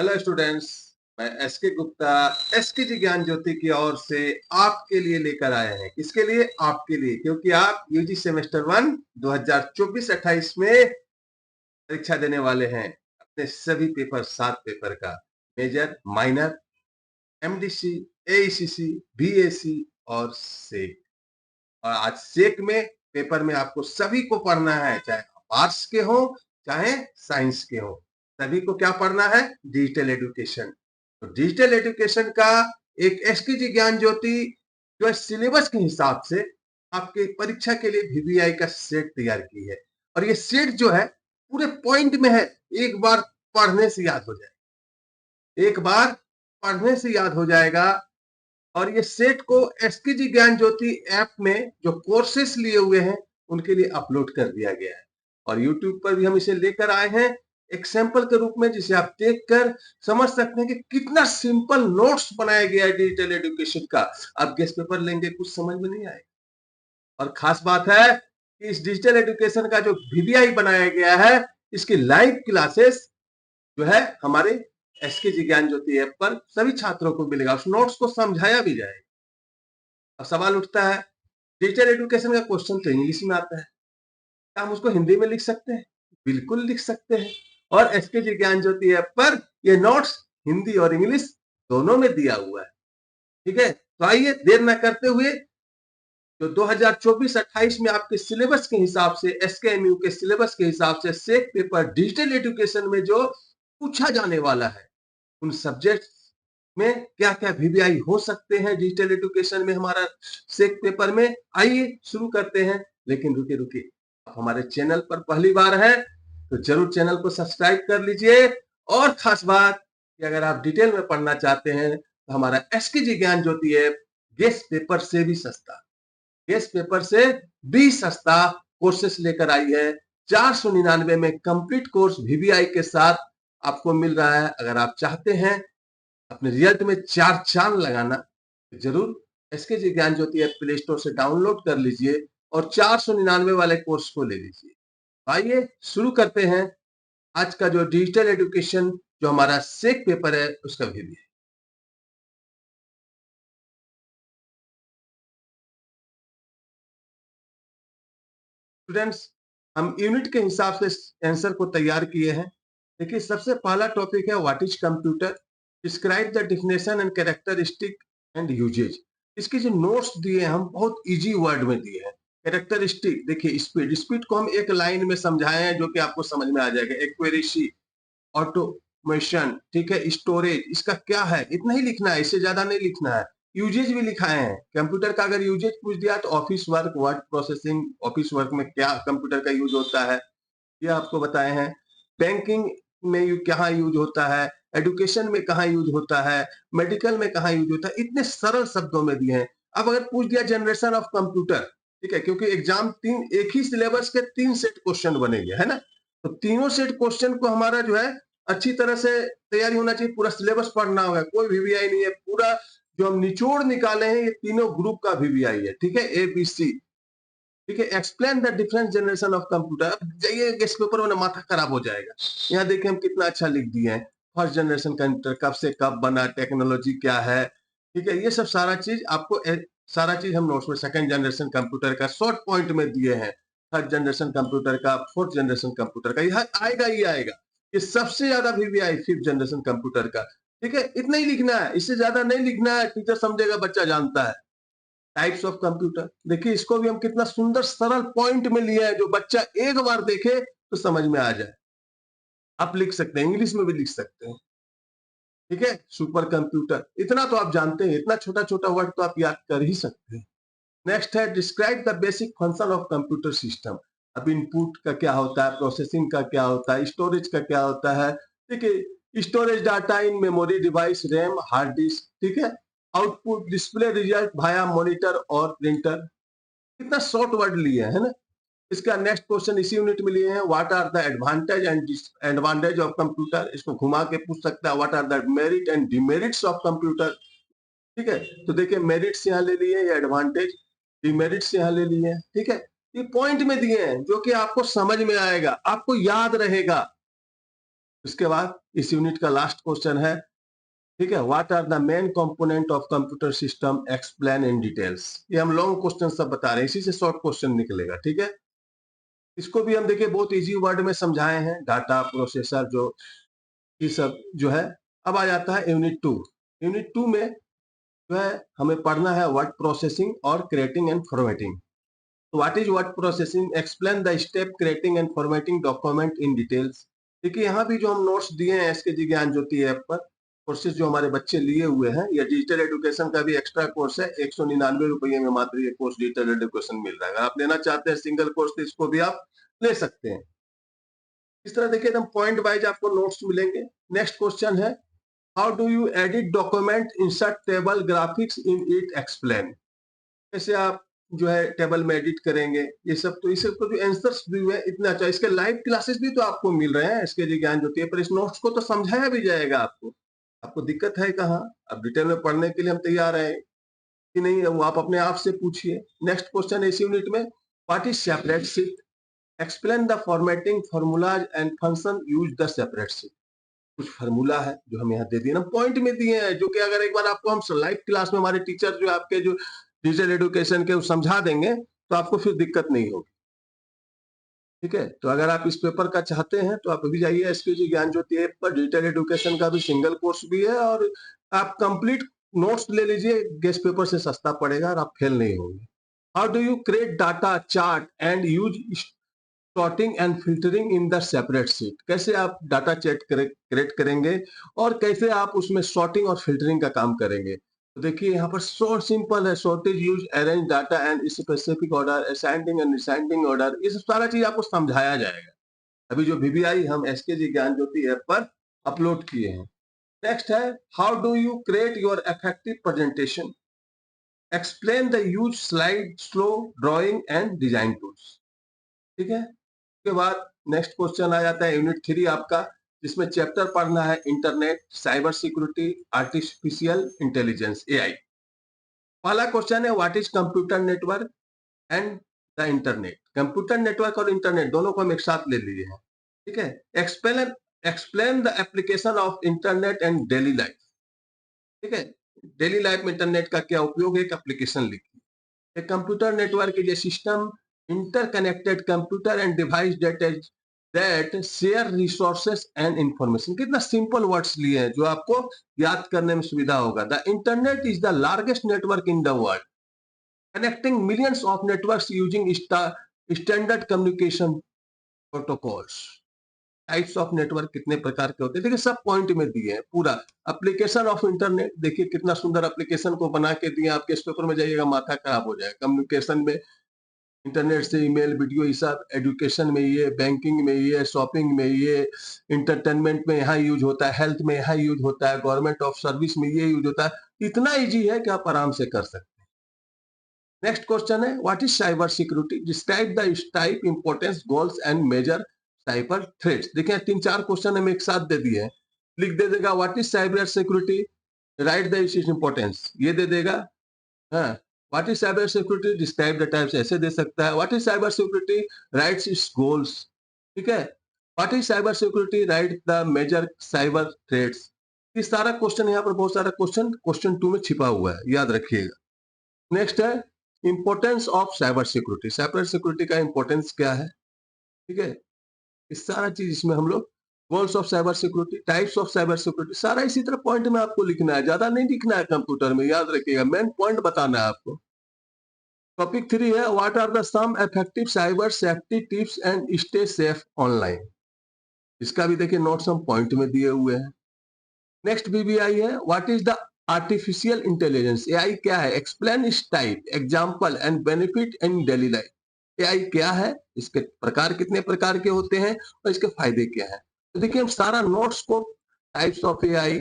Hello students. मैं SK Gupta SK जी ज्ञान ज्योति की ओर से आपके लिए लेकर आए हैं। किसके लिए? आपके लिए, क्योंकि आप यूजी सेमेस्टर 1 2024-28 में परीक्षा देने वाले हैं। अपने सभी पेपर 7 पेपर का, मेजर, माइनर, एमडीसी, एईसीसी, बीएसी और सेक। और आज सेक में पेपर में आपको सभी को पढ़ना है, चाहे आप आर्ट्स के हो चाहे साइंस के हो। सभी को क्या पढ़ना है? Digital education. तो डिजिटल एजुकेशन का एक एसकेजी ज्ञान ज्योति जो है सिलेबस के हिसाब से आपके परीक्षा के लिए वीवीआई का सेट तैयार की है। और ये सेट जो है पूरे पॉइंट में है, एक बार पढ़ने से याद हो जाएगा, एक बार पढ़ने से याद हो जाएगा। और ये सेट को एसकेजी ज्ञान ज्योति ऐप में जो कोर्सेस लिए हुए हैं उनके लिए अपलोड कर दिया गया है। और यूट्यूब पर भी हम इसे लेकर आए हैं एक सैंपल के रूप में, जिसे आप देखकर समझ सकते हैं कि कितना सिंपल नोट्स बनाया गया है डिजिटल एजुकेशन का। आप गेस्ट पेपर लेंगे कुछ समझ में नहीं आएगा। और खास बात है कि इस डिजिटल एजुकेशन का जो वीवीआई बनाया गया है, इसकी लाइव क्लासेस जो है हमारे एसके ज्ञान ज्योति ऐप पर सभी छात्रों को मिलेगा। उस नोट्स को समझाया भी जाएगा। अब सवाल उठता है, डिजिटल एजुकेशन का क्वेश्चन तो इंग्लिश में आता है, क्या हम उसको हिंदी में लिख सकते हैं? बिल्कुल लिख सकते हैं। और एसके ज्ञान ज्योति ऐप पर ये नोट्स हिंदी और इंग्लिश दोनों में दिया हुआ है। ठीक है, तो आइए देर न करते हुए जो 2024-28 में आपके सिलेबस के हिसाब से, एसकेएमयू के सिलेबस के हिसाब से सेक पेपर डिजिटल एजुकेशन में जो पूछा जाने वाला है, उन सब्जेक्ट में क्या क्या वीवीआई हो सकते हैं डिजिटल एजुकेशन में हमारा सेक पेपर में। आइए शुरू करते हैं। लेकिन रुके रुके, आप हमारे चैनल पर पहली बार हैं तो जरूर चैनल को सब्सक्राइब कर लीजिए। और खास बात कि अगर आप डिटेल में पढ़ना चाहते हैं तो हमारा एसके ज्ञान ज्योति ऐप गेस्ट पेपर से भी सस्ता, गेस्ट पेपर से भी सस्ता कोर्सेस लेकर आई है। 499 में कंप्लीट कोर्स वीवीआई के साथ आपको मिल रहा है। अगर आप चाहते हैं अपने रिजल्ट में 4 चांद लगाना तो जरूर एसके ज्ञान ज्योति ऐप प्ले स्टोर से डाउनलोड कर लीजिए और 499 वाले कोर्स को ले लीजिए। आइए शुरू करते हैं आज का जो डिजिटल एजुकेशन जो हमारा सेक पेपर है उसका वीवीआई। स्टूडेंट्स, हम यूनिट के हिसाब से आंसर को तैयार किए हैं। देखिए, सबसे पहला टॉपिक है what is computer, describe the definition and characteristic and usages. इसके जो नोट्स दिए हैं हम बहुत इजी वर्ड में दिए हैं। कैरेक्टरिस्टिक, देखिए स्पीड, स्पीड को हम एक लाइन में समझाए हैं जो कि आपको समझ में आ जाएगा। एक्यूरेसी, ऑटोमेशन, ठीक है, स्टोरेज, इसका क्या है इतना ही लिखना है, इससे ज्यादा नहीं लिखना है। यूजेज भी लिखाए हैं। कंप्यूटर का अगर यूजेज पूछ दिया तो office work, word processing, office work में क्या कंप्यूटर का यूज होता है ये आपको बताए हैं। बैंकिंग में कहाँ यूज होता है, एडुकेशन में कहाँ यूज होता है, मेडिकल में कहाँ यूज होता है, इतने सरल शब्दों में दिए हैं। अब अगर पूछ दिया जनरेशन ऑफ कंप्यूटर, ठीक है, क्योंकि एग्जाम तीन, एक ही सिलेबस के 3 सेट क्वेश्चन बनेंगे, है ना। तो तीनों सेट क्वेश्चन को हमारा जो है अच्छी तरह से तैयारी होना चाहिए। पूरा सिलेबस पढ़ना होगा, कोई वीवीआई नहीं है। पूरा जो हम निचोड़ निकाले हैं ये तीनों ग्रुप का वीवीआई है, ठीक है, एबीसी। ठीक है, explain the different generation of computer. जाइए गेस्ट पेपर में माथा खराब हो जाएगा। यहाँ देखिए हम कितना अच्छा लिख दिए हैं। फर्स्ट जनरेशन कंप्यूटर कब से कब बना, टेक्नोलॉजी क्या है, ठीक है, ये सब सारा चीज आपको सारा चीज हम नोट्स में, सेकंड जनरेशन कंप्यूटर का शॉर्ट पॉइंट में दिए हैं। थर्ड जनरेशन कंप्यूटर का, फोर्थ जनरेशन कंप्यूटर का, यह आएगा ही आएगा। ये सबसे ज्यादा वीवीआई फिफ्थ जनरेशन कंप्यूटर का। ठीक है, इतना ही लिखना है, इससे ज्यादा नहीं लिखना है। टीचर समझेगा बच्चा जानता है। टाइप्स ऑफ कंप्यूटर, देखिए इसको भी हम कितना सुंदर सरल पॉइंट में लिया है जो बच्चा एक बार देखे तो समझ में आ जाए। आप लिख सकते हैं, इंग्लिश में भी लिख सकते हैं। ठीक है, सुपर कंप्यूटर, इतना तो आप जानते हैं, इतना छोटा छोटा वर्ड तो आप याद कर ही सकते हैं। नेक्स्ट है describe the basic function of computer system. अब इनपुट का क्या होता है, प्रोसेसिंग का क्या होता है, स्टोरेज का क्या होता है। ठीक है, storage data in memory device, RAM, hard disk. ठीक है, आउटपुट डिस्प्ले रिजल्ट भाया मॉनिटर और प्रिंटर। कितना शॉर्ट वर्ड लिए है ना। इसका नेक्स्ट क्वेश्चन इसी यूनिट में लिए हैं, what are the advantage and disadvantage of computer. इसको घुमा के पूछ सकता है, what are the merit and demerits of computer. ठीक है, तो देखिए मेरिट्स यहाँ ले लिए या एडवांटेज, डिमेरिट्स यहाँ ले लिए हैं। ठीक है, ये पॉइंट में दिए हैं जो कि आपको समझ में आएगा, आपको याद रहेगा। उसके बाद इस यूनिट का लास्ट क्वेश्चन है, ठीक है, what are the main component of computer system, explain in details. ये हम लॉन्ग क्वेश्चन सब बता रहे हैं, इसी से शॉर्ट क्वेश्चन निकलेगा, ठीक है। इसको भी हम देखिए बहुत इजी वर्ड में समझाए हैं, डाटा प्रोसेसर जो ये सब जो है। अब आ जाता है यूनिट 2। यूनिट 2 में जो है हमें पढ़ना है वर्ड प्रोसेसिंग और क्रिएटिंग एंड फॉर्मेटिंग। तो what is word processing, explain the step creating and formatting document in details. देखिए यहाँ भी जो हम नोट्स दिए हैं एसके जी ज्ञान ज्योति ऐप पर, कोर्सेज जो हमारे बच्चे लिए हुए हैं, या डिजिटल एजुकेशन का भी एक्स्ट्रा कोर्स है, 199 रुपये में मात्र ये कोर्स डिजिटल एजुकेशन मिल रहा है। अगर आप लेना चाहते हैं सिंगल कोर्स तो इसको भी आप ले सकते हैं। इस तरह देखिए एकदम पॉइंट वाइज आपको नोट्स मिलेंगे। नेक्स्ट क्वेश्चन है, how do you edit document, insert table, graphics in it, explain. कैसे आप जो है टेबल में एडिट करेंगे, ये सब। तो इस सबको जो आंसर्स भी हुए इतना अच्छा, इसके लाइव क्लासेस भी तो आपको मिल रहे हैं इसके जी ज्ञान ज्योति है, पर इस नोट्स को तो समझाया भी जाएगा आपको। आपको दिक्कत है कहाँ, अब डिटेल में पढ़ने के लिए हम तैयार हैं कि नहीं, वो आप अपने आप से पूछिए। नेक्स्ट क्वेश्चन इस यूनिट में, what is separate sheet, explain the formatting formulas and function use the separate sheet. कुछ फार्मूला है जो हम यहाँ दे दिए ना, पॉइंट में दिए हैं, जो कि अगर एक बार आपको हम लाइव क्लास में हमारे टीचर जो आपके जो डिजिटल एजुकेशन के समझा देंगे तो आपको फिर दिक्कत नहीं होगी, ठीक है। तो अगर आप इस पेपर का चाहते हैं तो आप अभी जाइए एसपीजी ज्ञान ज्योति ऐप पर, डिजिटल एजुकेशन का भी सिंगल कोर्स भी है, और आप कंप्लीट नोट्स ले लीजिए, गेस्ट पेपर से सस्ता पड़ेगा और आप फेल नहीं होंगे। How do you create data chart and use sorting and filtering in the separate sheet. कैसे आप डाटा चेट क्रिएट करेंगे और कैसे आप उसमें सॉर्टिंग और फिल्टरिंग का काम करेंगे। तो देखिए यहाँ पर सॉर्ट सिंपल है, सॉर्टेज, use, arrange data and specific order, assigning and designing order, ये सब सारा चीज आपको समझाया जाएगा। अभी जो वीबीआई हम एसके जी ज्ञान ज्योति ऐप पर अपलोड किए हैं। नेक्स्ट है, how do you create your effective presentation, explain the use slide slow, drawing and design tools, ठीक है। के बाद नेक्स्ट क्वेश्चन आ जाता है यूनिट 3 आपका, जिसमें चैप्टर पढ़ना है internet, cyber security, artificial intelligence, AI. पहला क्वेश्चन है, what is computer network and the internet. Computer network और इंटरनेट दोनों को हम एक साथ ले लिए हैं, ठीक है। Explain explain the application of internet and daily life, ठीक है। डेली लाइफ में इंटरनेट का क्या उपयोग है, एक एप्लीकेशन लिखी। A computer network is a system interconnected computer and device that share resources and information। कितना सिंपल वर्ड्स लिए हैं जो आपको याद करने में सुविधा होगा। The internet is the largest network in the world, connecting millions of networks using standard communication protocols. Types of network कितने प्रकार के होते हैं, देखिए सब पॉइंट में दिए हैं पूरा। एप्लीकेशन ऑफ इंटरनेट, देखिए कितना सुंदर एप्लीकेशन को बना के दिए, आपके इस पेपर में जाइएगा माथा खराब हो जाएगा। कम्युनिकेशन में इंटरनेट से ईमेल, वीडियो, ये सब। एजुकेशन में ये, बैंकिंग में ये, शॉपिंग में ये, एंटरटेनमेंट में यहाँ यूज होता है, हेल्थ में यहाँ यूज होता है, गवर्नमेंट ऑफ सर्विस में ये यूज होता है। इतना इजी है कि आप आराम से कर सकते हैं। नेक्स्ट क्वेश्चन है, what is cyber security, describe the type, importance, goals and major cyber threats. देखिए 3-4 क्वेश्चन हम एक साथ दे दिए हैं। लिख दे देगा what is cyber security, write the its importance, ये दे देगा। हाँ, what is cyber security, describe the types, ऐसे दे सकता है। What is cyber security, writes its goals, ठीक है। What is cyber security, write the major cyber threats. ये सारा क्वेश्चन यहाँ पर बहुत सारा क्वेश्चन 2 में छिपा हुआ है, याद रखिएगा। नेक्स्ट है, importance of cyber security. Cyber security का इंपोर्टेंस क्या है, ठीक है। इस सारा चीज इसमें हम लोग, goals of cyber security, types of cyber security, सारा इसी तरह पॉइंट में आपको लिखना है, ज्यादा नहीं लिखना है कंप्यूटर में, याद रखिएगा, मेन पॉइंट बताना है आपको। टॉपिक 3 है, what are the some effective cyber safety tips and stay safe online. इसका भी देखिए नोट्स हम पॉइंट में दिए हुए हैं। नेक्स्ट बीबीआई है, what is the artificial intelligence, AI क्या है, एक्सप्लेन इस type, example and benefit in daily life. AI क्या है, इसके प्रकार कितने प्रकार के होते हैं और इसके फायदे क्या हैं। तो देखिए हम सारा नोट्स को, types of AI,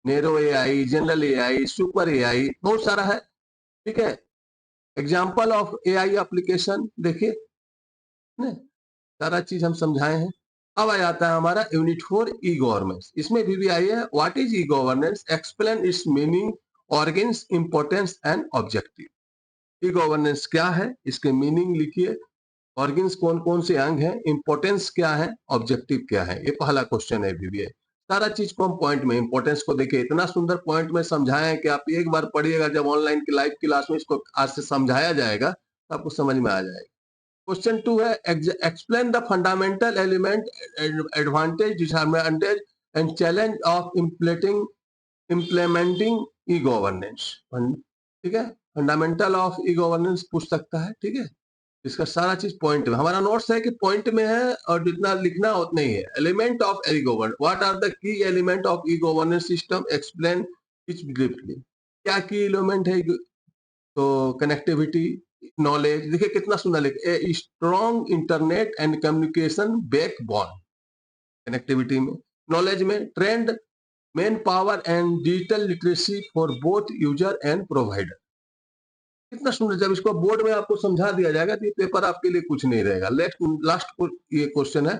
narrow AI, general AI, super AI, बहुत सारा है, ठीक है। एग्जांपल ऑफ एआई एप्लीकेशन देखिए, सारा चीज हम समझाए हैं। अब आ जाता है हमारा यूनिट 4 ई गवर्नेंस। इसमें भी आई है, what is e governance, explain it's meaning, organs, importance and objective. E governance क्या है, इसके मीनिंग लिखिए, ऑर्गन्स कौन कौन से अंग हैं, इंपॉर्टेंस क्या है, ऑब्जेक्टिव क्या है, ये पहला क्वेश्चन है बीबीए। सारा चीज को हम पॉइंट में, इंपॉर्टेंस को देखिए, इतना सुंदर पॉइंट में समझाया है कि आप एक बार पढ़िएगा, जब ऑनलाइन की लाइव क्लास में इसको आज से समझाया जाएगा तो आपको समझ में आ जाएगा। क्वेश्चन 2 है, explain the fundamental element, advantage, disadvantage and challenge of implementing e governance. ठीक है, फंडामेंटल ऑफ ई गवर्नेंस पूछ सकता है। ठीक है, इसका सारा चीज पॉइंट में, हमारा नोट्स है कि पॉइंट में है और जितना लिखना उतना ही है। Element of e governance, what are the key element of e governance system, explain each briefly. क्या की एलिमेंट है, तो कनेक्टिविटी, नॉलेज, देखिए कितना सुंदर लिखे, a strong internet and communication backbone, connectivity में। नॉलेज में trend, main power and digital literacy for both user and provider. कितना सुंदर, जब इसको बोर्ड में आपको समझा दिया जाएगा तो ये पेपर आपके लिए कुछ नहीं रहेगा। लास्ट ये क्वेश्चन है,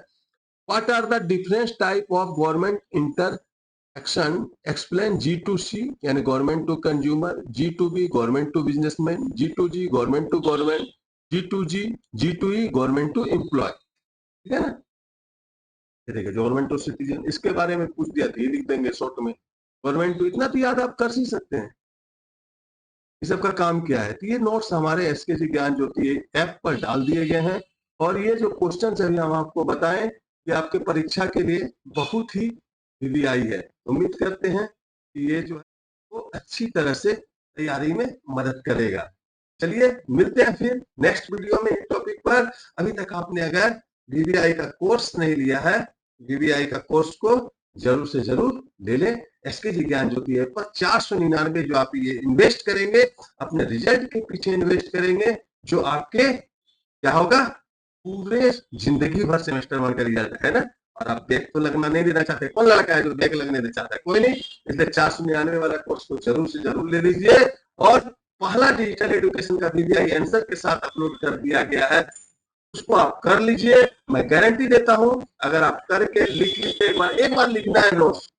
what are the different type of government interaction, explain G2C यानी government to consumer, G2B government to businessman, G2G government to government, G2G G2E government to employ. ठीक है ना, ये देखिए गवर्नमेंट टू सिटीजन, इसके बारे में पूछ दिया तो ये लिख देंगे शॉर्ट में, गवर्नमेंट टू, इतना तो याद आप कर ही सकते हैं। इस सब का काम क्या है, तो ये नोट्स हमारे एसकेजी ज्ञान ज्योति ऐप पर डाल दिए गए हैं। और ये जो क्वेश्चन अभी हम आपको बताएं, ये आपके परीक्षा के लिए बहुत ही वीवीआई है। उम्मीद करते हैं कि ये जो है वो अच्छी तरह से तैयारी में मदद करेगा। चलिए मिलते हैं फिर नेक्स्ट वीडियो में इस टॉपिक पर। अभी तक आपने अगर वीवीआई का कोर्स नहीं लिया है, वीवीआई का कोर्स को जरूर से जरूर ले लें। एसकेजी ज्ञान ज्योति ऐप पर 499 जो आप ये इन्वेस्ट करेंगे, अपने रिजल्ट के पीछे इन्वेस्ट करेंगे, जो आपके क्या होगा, पूरे जिंदगी भर सेमेस्टर 1 का रिजल्ट है ना। और आप बैग तो लगना नहीं देना चाहते, कौन लड़का है जो बैग लगने देना चाहता है, कोई नहीं। इसलिए 499 वाला कोर्स को जरूर से जरूर ले लीजिए। और पहला डिजिटल एजुकेशन का वीवीआई आंसर के साथ अपलोड कर दिया गया है, उसको आप कर लीजिए। मैं गारंटी देता हूं, अगर आप करके लिख लीजिए, एक बार लिखना है नोट्स,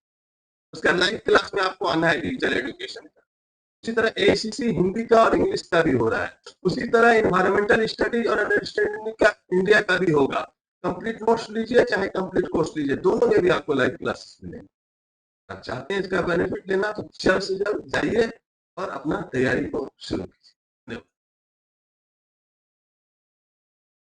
उसका लाइव क्लास में आपको आना है डिजिटल एजुकेशन का। उसी तरह एसीसी हिंदी का और इंग्लिश का भी हो रहा है, उसी तरह इन्वायरमेंटल स्टडीज और अंडरस्टैंडिंग का इंडिया का भी होगा। कंप्लीट नोट्स लीजिए चाहे कंप्लीट कोर्स लीजिए, दोनों में भी आपको लाइव क्लासेस मिलेंगे। आप चाहते हैं इसका बेनिफिट लेना तो जल्द से जल्द जाइए और अपना तैयारी को शुरू कीजिए।